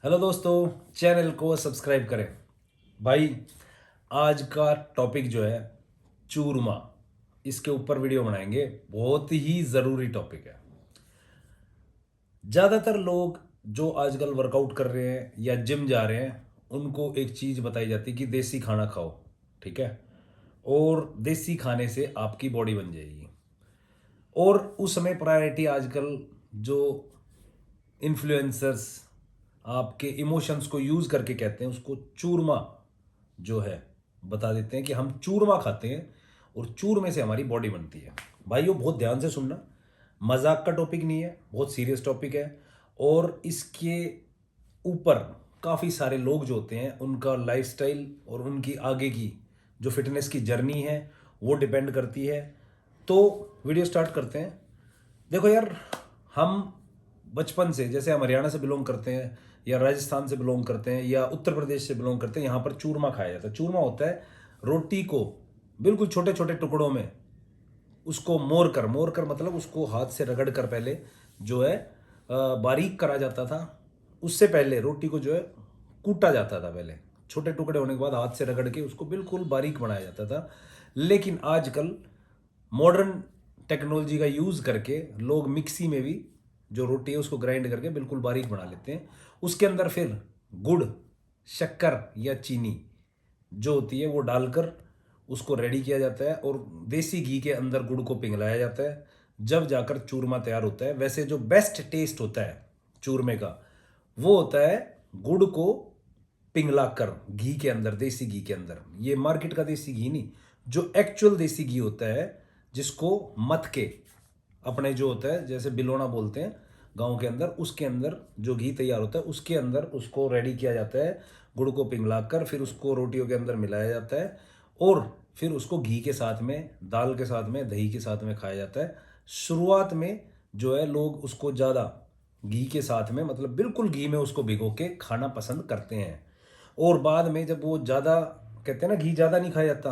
Hello दोस्तों, channel को subscribe करें। भाई, आज का टॉपिक जो है चूरमा, इसके ऊपर वीडियो बनाएंगे। बहुत ही ज़रूरी टॉपिक है। ज़्यादातर लोग जो आजकल वर्कआउट कर रहे हैं या जिम जा रहे हैं, उनको एक चीज़ बताई जाती है कि देसी खाना खाओ, ठीक है। और देसी खाने से आपकी बॉडी बन जाएगी। और उस समय प्रायोरिटी आजकल जो इन्फ्लुएंसर्स आपके इमोशंस को यूज करके कहते हैं उसको चूरमा जो है, बता देते हैं कि हम चूरमा खाते हैं और चूरमे से हमारी बॉडी बनती है। भाइयों, बहुत ध्यान से सुनना, मजाक का टॉपिक नहीं है, बहुत सीरियस टॉपिक है। और इसके ऊपर काफ़ी सारे लोग जो होते हैं उनका लाइफस्टाइल और उनकी आगे की जो फिटनेस की जर्नी है वो डिपेंड करती है। तो वीडियो स्टार्ट करते हैं। देखो यार, हम बचपन से, जैसे हम हरियाणा से बिलोंग करते हैं या राजस्थान से बिलोंग करते हैं या उत्तर प्रदेश से बिलोंग करते हैं, यहाँ पर चूरमा खाया जाता है। चूरमा होता है रोटी को बिल्कुल छोटे छोटे टुकड़ों में उसको मोड़ कर मतलब उसको हाथ से रगड़ कर पहले जो है बारीक करा जाता था। उससे पहले रोटी को जो है कूटा जाता था। पहले छोटे टुकड़े होने के बाद हाथ से रगड़ के उसको बिल्कुल बारीक बनाया जाता था। लेकिन आजकल मॉडर्न टेक्नोलॉजी का यूज़ करके लोग मिक्सी में भी जो रोटी है उसको ग्राइंड करके बिल्कुल बारीक बना लेते हैं। उसके अंदर फिर गुड़, शक्कर या चीनी जो होती है वो डालकर उसको रेडी किया जाता है और देसी घी के अंदर गुड़ को पिघलाया जाता है, जब जाकर चूरमा तैयार होता है। वैसे जो बेस्ट टेस्ट होता है चूरमे का वो होता है गुड़ को पिघला कर घी के अंदर, देसी घी के अंदर। ये मार्केट का देसी घी नहीं, जो एक्चुअल देसी घी होता है जिसको मथ के अपने जो होता है, जैसे बिलोना बोलते हैं गांव के अंदर, उसके अंदर जो घी तैयार होता है उसके अंदर उसको रेडी किया जाता है। गुड़ को पिघलाकर फिर उसको रोटियों के अंदर मिलाया जाता है और फिर उसको घी के साथ में, दाल के साथ में, दही के साथ में खाया जाता है। शुरुआत में जो है लोग उसको ज़्यादा घी के साथ में, मतलब बिल्कुल घी में उसको भिगो के खाना पसंद करते हैं। और बाद में जब वो ज़्यादा, कहते हैं ना, घी ज़्यादा नहीं खाया जाता,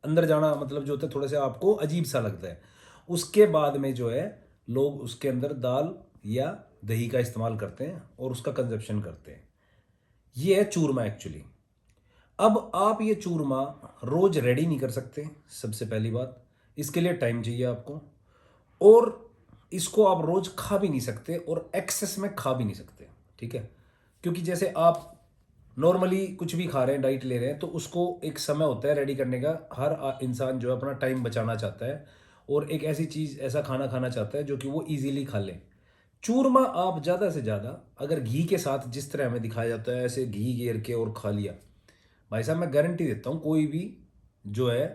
अंदर जाना मतलब जो होता है थोड़ा सा आपको अजीब सा लगता है, उसके बाद में जो है लोग उसके अंदर दाल या दही का इस्तेमाल करते हैं और उसका कंजप्शन करते हैं। ये है चूरमा एक्चुअली। अब आप ये चूरमा रोज रेडी नहीं कर सकते, सबसे पहली बात, इसके लिए टाइम चाहिए आपको। और इसको आप रोज खा भी नहीं सकते और एक्सेस में खा भी नहीं सकते, ठीक है। क्योंकि जैसे आप नॉर्मली कुछ भी खा रहे हैं, डाइट ले रहे हैं, तो उसको एक समय होता है रेडी करने का। हर इंसान जो है अपना टाइम बचाना चाहता है और एक ऐसी चीज़, ऐसा खाना खाना चाहता है जो कि वो इजीली खा ले। चूरमा आप ज़्यादा से ज़्यादा अगर घी के साथ, जिस तरह हमें दिखाया जाता है, ऐसे घी घेर के और खा लिया, भाई साहब मैं गारंटी देता हूँ कोई भी जो है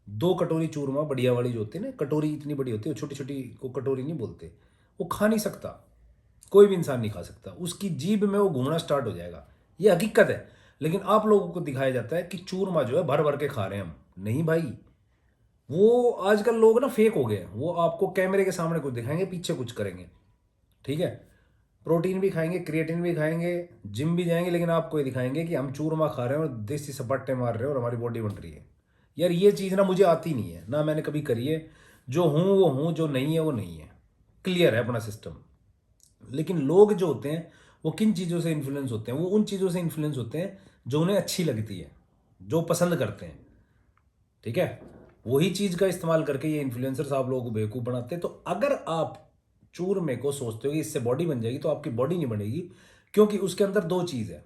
2 कटोरी चूरमा बढ़िया वाली जो होती है ना, कटोरी इतनी बड़ी होती है, छोटी छोटी को कटोरी नहीं बोलते, वो खा नहीं सकता। कोई भी इंसान नहीं खा सकता, उसकी जीभ में वो घूमना स्टार्ट हो जाएगा। ये हकीकत है। लेकिन आप लोगों को दिखाया जाता है कि चूरमा जो है भर भर के खा रहे हैं हम। नहीं भाई, वो आजकल लोग ना फेक हो गए हैं। वो आपको कैमरे के सामने कुछ दिखाएंगे, पीछे कुछ करेंगे, ठीक है। प्रोटीन भी खाएंगे, क्रिएटिन भी खाएंगे, जिम भी जाएंगे, लेकिन आपको ये दिखाएंगे कि हम चूरमा खा रहे हैं और देसी सपाटे मार रहे हैं और हमारी बॉडी बन रही है। यार ये चीज़ ना मुझे आती नहीं है, ना मैंने कभी करी है। जो हूँ वो हूँ, जो नहीं है वो नहीं है। क्लियर है अपना सिस्टम। लेकिन लोग जो होते हैं वो किन चीज़ों से इन्फ्लुएंस होते हैं? वो उन चीज़ों से इन्फ्लुएंस होते हैं जो उन्हें अच्छी लगती है, जो पसंद करते हैं, ठीक है। वही चीज़ का इस्तेमाल करके ये इन्फ्लुएंसर्स आप लोगों को बेवकूफ़ बनाते हैं। तो अगर आप चूरमे को सोचते हो कि इससे बॉडी बन जाएगी, तो आपकी बॉडी नहीं बनेगी। क्योंकि उसके अंदर दो चीज़ है,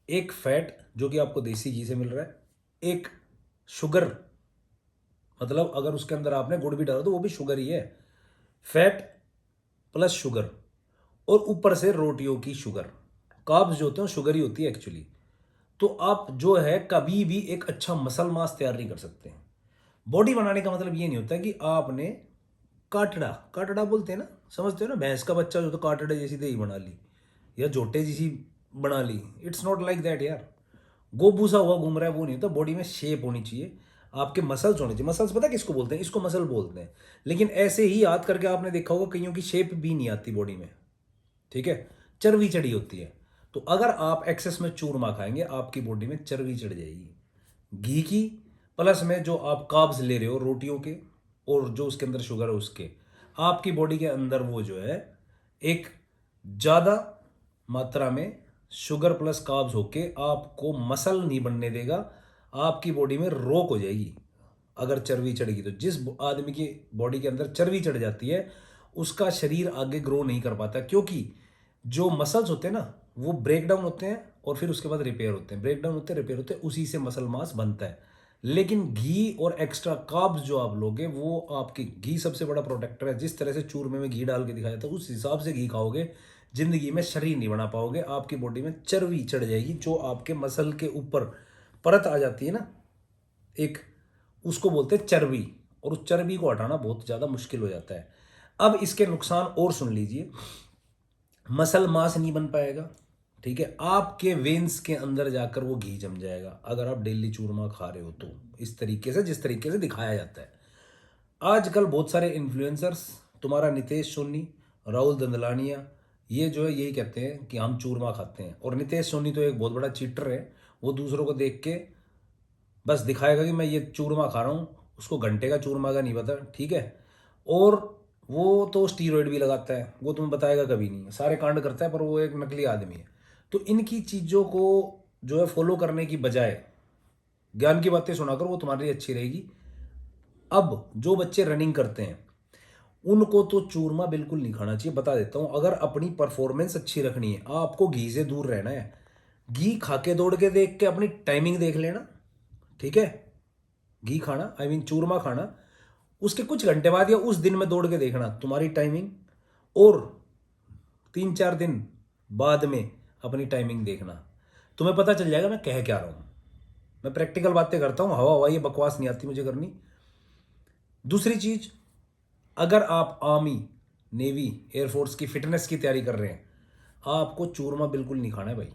एक फैट जो कि आपको देसी घी से मिल रहा है, एक शुगर, मतलब अगर उसके अंदर आपने गुड़ भी डाला तो वो भी शुगर ही है। फैट प्लस शुगर, और ऊपर से रोटियों की शुगर। कार्ब्स जो होते हैं शुगर ही होती है एक्चुअली। तो आप जो है कभी भी एक अच्छा मसल मास तैयार नहीं कर सकते हैं। बॉडी बनाने का मतलब ये नहीं होता कि आपने काटड़ा, काटड़ा बोलते हैं ना, समझते हो ना, भैंस का बच्चा जो तो काटड़े जैसी दही बना ली या जोटे जैसी बना ली। इट्स नॉट लाइक दैट यार। गोबू सा हुआ घूम रहा है वो नहीं होता। बॉडी में शेप होनी चाहिए, आपके मसल्स होने चाहिए। मसल्स पता है किसको बोलते हैं? इसको मसल बोलते हैं। लेकिन ऐसे ही याद करके आपने देखा होगा कईयों की शेप भी नहीं आती बॉडी में, ठीक है, चर्बी चढ़ी होती है। तो अगर आप एक्सेस में चूरमा खाएंगे, आपकी बॉडी में चर्बी चढ़ जाएगी घी की, प्लस में जो आप कार्ब्स ले रहे हो रोटियों के और जो उसके अंदर शुगर है उसके, आपकी बॉडी के अंदर वो जो है एक ज़्यादा मात्रा में शुगर प्लस कार्ब्स होके आपको मसल नहीं बनने देगा, आपकी बॉडी में रोक हो जाएगी अगर चर्बी चढ़ेगी तो। जिस आदमी की बॉडी के अंदर चर्बी चढ़ जाती है उसका शरीर आगे ग्रो नहीं कर पाता, क्योंकि जो मसल्स होते हैं ना वो ब्रेक डाउन होते हैं और फिर उसके बाद रिपेयर होते हैं, ब्रेक डाउन होते हैं, रिपेयर होते हैं, उसी से मसल मास बनता है। लेकिन घी और एक्स्ट्रा कार्ब्स जो आप लोगे वो आपकी, घी सबसे बड़ा प्रोटेक्टर है। जिस तरह से चूरमे में घी डाल के दिखाया था उस हिसाब से घी खाओगे, जिंदगी में शरीर नहीं बना पाओगे, आपकी बॉडी में चर्बी चढ़ जाएगी। जो आपके मसल के ऊपर परत आ जाती है ना एक, उसको बोलते हैं चर्बी, और उस चर्बी को हटाना बहुत ज़्यादा मुश्किल हो जाता है। अब इसके नुकसान और सुन लीजिए। मसल मास नहीं बन पाएगा, ठीक है, आपके वेन्स के अंदर जाकर वो घी जम जाएगा अगर आप डेली चूरमा खा रहे हो तो, इस तरीके से जिस तरीके से दिखाया जाता है। आजकल बहुत सारे इन्फ्लुएंसर्स, तुम्हारा नितेश सोनी, राहुल दंदलानिया, ये जो है यही कहते हैं कि हम चूरमा खाते हैं। और नितेश सोनी तो एक बहुत बड़ा चीटर है, वो दूसरों को देख के बस दिखाएगा कि मैं ये चूरमा खा रहा हूँ, उसको घंटे का चूरमा का नहीं पता, ठीक है। और वो तो स्टीरॉयड भी लगाता है, वो तुम्हें बताएगा कभी नहीं, सारे कांड करता है, पर वो एक नकली आदमी है। तो इनकी चीज़ों को जो है फॉलो करने की बजाय ज्ञान की बातें सुनाकर वो तुम्हारे लिए अच्छी रहेगी। अब जो बच्चे रनिंग करते हैं उनको तो चूरमा बिल्कुल नहीं खाना चाहिए, बता देता हूँ। अगर अपनी परफॉर्मेंस अच्छी रखनी है, आपको घी से दूर रहना है। घी खा के दौड़ के देख के अपनी टाइमिंग देख लेना, ठीक है। घी खाना, आई मीन चूरमा खाना, उसके कुछ घंटे बाद या उस दिन में दौड़ के देखना तुम्हारी टाइमिंग, और 3-4 दिन बाद में अपनी टाइमिंग देखना, तुम्हें पता चल जाएगा मैं कह क्या रहा हूँ। मैं प्रैक्टिकल बातें करता हूँ, हवा हवा ये बकवास नहीं आती मुझे करनी। दूसरी चीज, अगर आप आर्मी, नेवी, एयरफोर्स की फिटनेस की तैयारी कर रहे हैं, आपको चूरमा बिल्कुल नहीं खाना है भाई,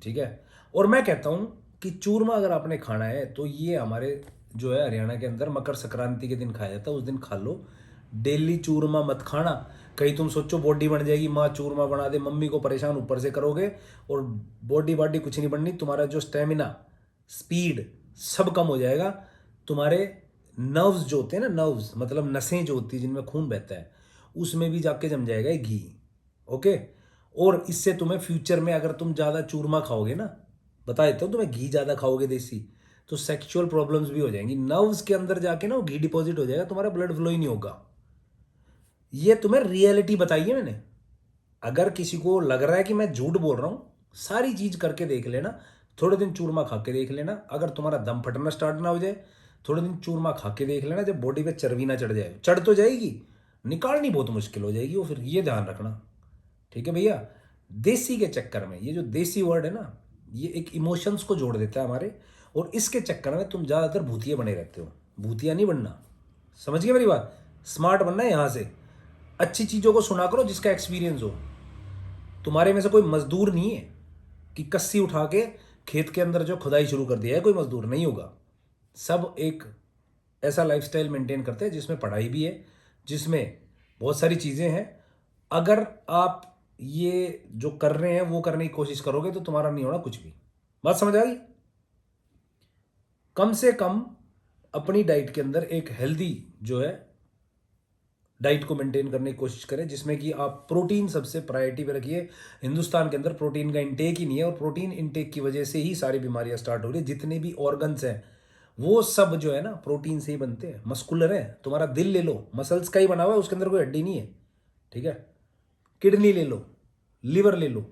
ठीक है। और मैं कहता हूं कि चूरमा अगर आपने खाना है तो ये हमारे जो है हरियाणा के अंदर मकर संक्रांति के दिन खाया जाता है, उस दिन खा लो। डेली चूरमा मत खाना, कहीं तुम सोचो बॉडी बन जाएगी, माँ चूरमा बना दे, मम्मी को परेशान ऊपर से करोगे, और बॉडी बॉडी कुछ नहीं बननी, तुम्हारा जो स्टेमिना, स्पीड सब कम हो जाएगा। तुम्हारे नर्व्स जो होते हैं ना, नर्व्स मतलब नसें जो होती है जिनमें खून बहता है, उसमें भी जाके जम जाएगा ये घी, ओके। और इससे तुम्हें फ्यूचर में अगर तुम ज़्यादा चूरमा खाओगे ना, बता देता हूँ, तुम्हें घी ज़्यादा खाओगे देसी, तो सेक्सुअल प्रॉब्लम्स भी हो जाएंगी। नर्व्स के अंदर जाके ना वो घी डिपॉजिट हो जाएगा, तुम्हारा ब्लड फ्लो ही नहीं होगा। ये तुम्हें रियलिटी बताई है मैंने। अगर किसी को लग रहा है कि मैं झूठ बोल रहा हूँ, सारी चीज करके देख लेना, थोड़े दिन चूरमा खा के देख लेना, अगर तुम्हारा दम फटना स्टार्ट ना हो जाए, थोड़े दिन चूरमा खा के देख लेना, जब बॉडी पे चर्बी ना चढ़ जाए, चढ़ तो जाएगी, निकालनी बहुत मुश्किल हो जाएगी वो, फिर ये ध्यान रखना, ठीक है भैया। देसी के चक्कर में, ये जो देसी वर्ड है ना, ये एक इमोशंस को जोड़ देता है हमारे, और इसके चक्कर में तुम ज्यादातर भूतिया बने रहते हो। भूतिया नहीं बनना, समझ गए मेरी बात। स्मार्ट बनना है यहां से। अच्छी चीजों को सुना करो जिसका एक्सपीरियंस हो। तुम्हारे में से कोई मजदूर नहीं है कि कस्सी उठा के खेत के अंदर जो खुदाई शुरू कर दिया है, कोई मजदूर नहीं होगा। सब एक ऐसा लाइफस्टाइल मेंटेन करते हैं जिसमें पढ़ाई भी है, जिसमें बहुत सारी चीज़ें हैं। अगर आप ये जो कर रहे हैं वो करने की कोशिश करोगे तो तुम्हारा नहीं होना कुछ भी। बात समझ आ गई। कम से कम अपनी डाइट के अंदर एक हेल्दी जो है डाइट को मेंटेन करने की कोशिश करें, जिसमें कि आप प्रोटीन सबसे प्रायोरिटी पे रखिए। हिंदुस्तान के अंदर प्रोटीन का इंटेक ही नहीं है, और प्रोटीन इंटेक की वजह से ही सारी बीमारियां स्टार्ट हो रही है। जितने भी ऑर्गन्स हैं वो सब जो है ना प्रोटीन से ही बनते हैं। मस्कुलर है, तुम्हारा दिल ले लो, मसल्स का ही बना हुआ है, उसके अंदर कोई हड्डी नहीं है, ठीक है। किडनी ले लो, लिवर ले लो,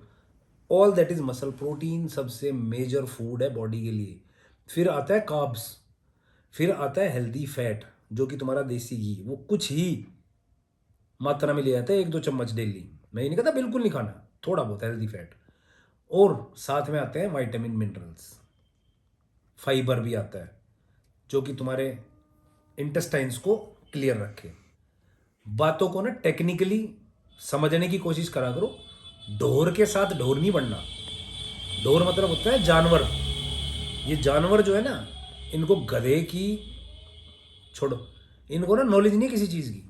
all that is muscle. Protein सबसे मेजर फूड है बॉडी के लिए। फिर आता है कार्ब्स, फिर आता है हेल्दी फैट, जो कि तुम्हारा देसी घी, वो कुछ ही मात्रा में लिया जाता है, 1-2 चम्मच डेली। मैं ये नहीं कहता बिल्कुल नहीं खाना, थोड़ा बहुत हेल्दी फैट। और साथ में आते हैं विटामिन, मिनरल्स, फाइबर भी आता है, जो कि तुम्हारे इंटेस्टाइन्स को क्लियर रखे। बातों को ना टेक्निकली समझने की कोशिश करा करो। ढोर के साथ ढोर नहीं बनना। ढोर मतलब होता है जानवर। ये जानवर जो है ना, इनको गधे की छोड़ो, इनको ना नॉलेज नहीं किसी चीज़ की,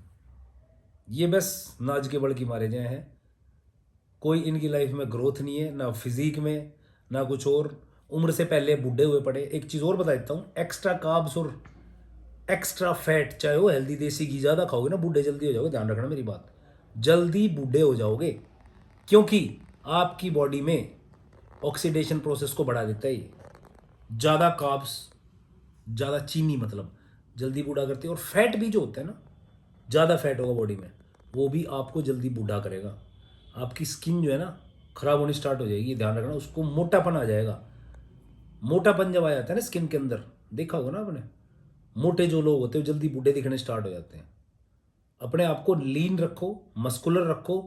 ये बस नाज के बड़ की मारे जाए हैं। कोई इनकी लाइफ में ग्रोथ नहीं है, ना फिजिक में ना कुछ और। उम्र से पहले बूढ़े हुए पड़े। एक चीज़ और बता देता हूँ, एक्स्ट्रा कार्ब्स और एक्स्ट्रा फैट, चाहे वो हेल्दी देसी घी ज़्यादा खाओगे ना, बूढ़े जल्दी हो जाओगे। ध्यान रखना मेरी बात, जल्दी बूढ़े हो जाओगे, क्योंकि आपकी बॉडी में ऑक्सीडेशन प्रोसेस को बढ़ा देता है ये। ज़्यादा कार्ब्स, ज़्यादा चीनी मतलब जल्दी बूढ़ा करती है। और फैट भी जो होता है ना, ज़्यादा फैट होगा बॉडी में, वो भी आपको जल्दी बूढ़ा करेगा। आपकी स्किन जो है ना खराब होनी स्टार्ट हो जाएगी, ध्यान रखना। उसको मोटापन आ जाएगा। मोटापन जब आ जाता है ना स्किन के अंदर, देखा होगा ना आपने, मोटे जो लोग होते हैं जल्दी बूढ़े दिखने स्टार्ट हो जाते हैं। अपने आप को लीन रखो, मस्कुलर रखो,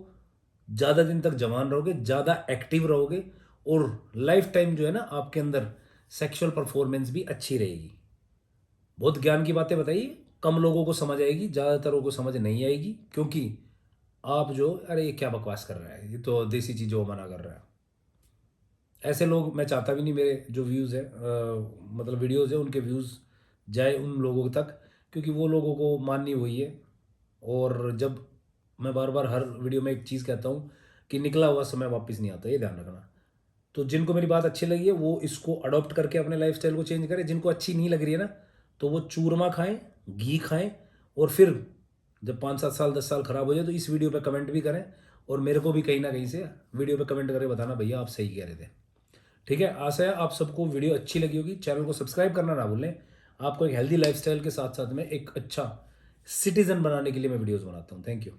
ज़्यादा दिन तक जवान रहोगे, ज़्यादा एक्टिव रहोगे, और लाइफ टाइम जो है ना आपके अंदर सेक्सुअल परफॉर्मेंस भी अच्छी रहेगी। बहुत ज्ञान की बातें बताइए, कम लोगों को समझ आएगी, ज़्यादातर लोगों को समझ नहीं आएगी, क्योंकि आप जो अरे ये क्या बकवास कर रहा है, ये तो देसी चीज़ों को मना कर रहा है। ऐसे लोग मैं चाहता भी नहीं मेरे जो व्यूज़ है मतलब वीडियोज़ है उनके व्यूज़ जाए उन लोगों तक, क्योंकि वो लोगों को माननी हुई है। और जब मैं बार बार हर वीडियो में एक चीज़ कहता हूँ कि निकला हुआ समय वापस नहीं आता, ये ध्यान रखना। तो जिनको मेरी बात अच्छी लगी है वो इसको अडॉप्ट करके अपने लाइफस्टाइल को चेंज करें। जिनको अच्छी नहीं लग रही है ना, तो वो चूरमा खाएं, घी खाएं, और फिर जब 5-7 साल 10 साल खराब हो जाए तो इस वीडियो पे कमेंट भी करें, और मेरे को भी कहीं ना कहीं से वीडियो पे कमेंट करके बताना भैया आप सही कह रहे थे। ठीक है, आशा है आप सबको वीडियो अच्छी लगी होगी। चैनल को सब्सक्राइब करना ना भूलें। आपको एक हेल्दी लाइफस्टाइल के साथ साथ में एक अच्छा सिटीजन बनाने के लिए मैं वीडियोस बनाता हूँ। Thank you.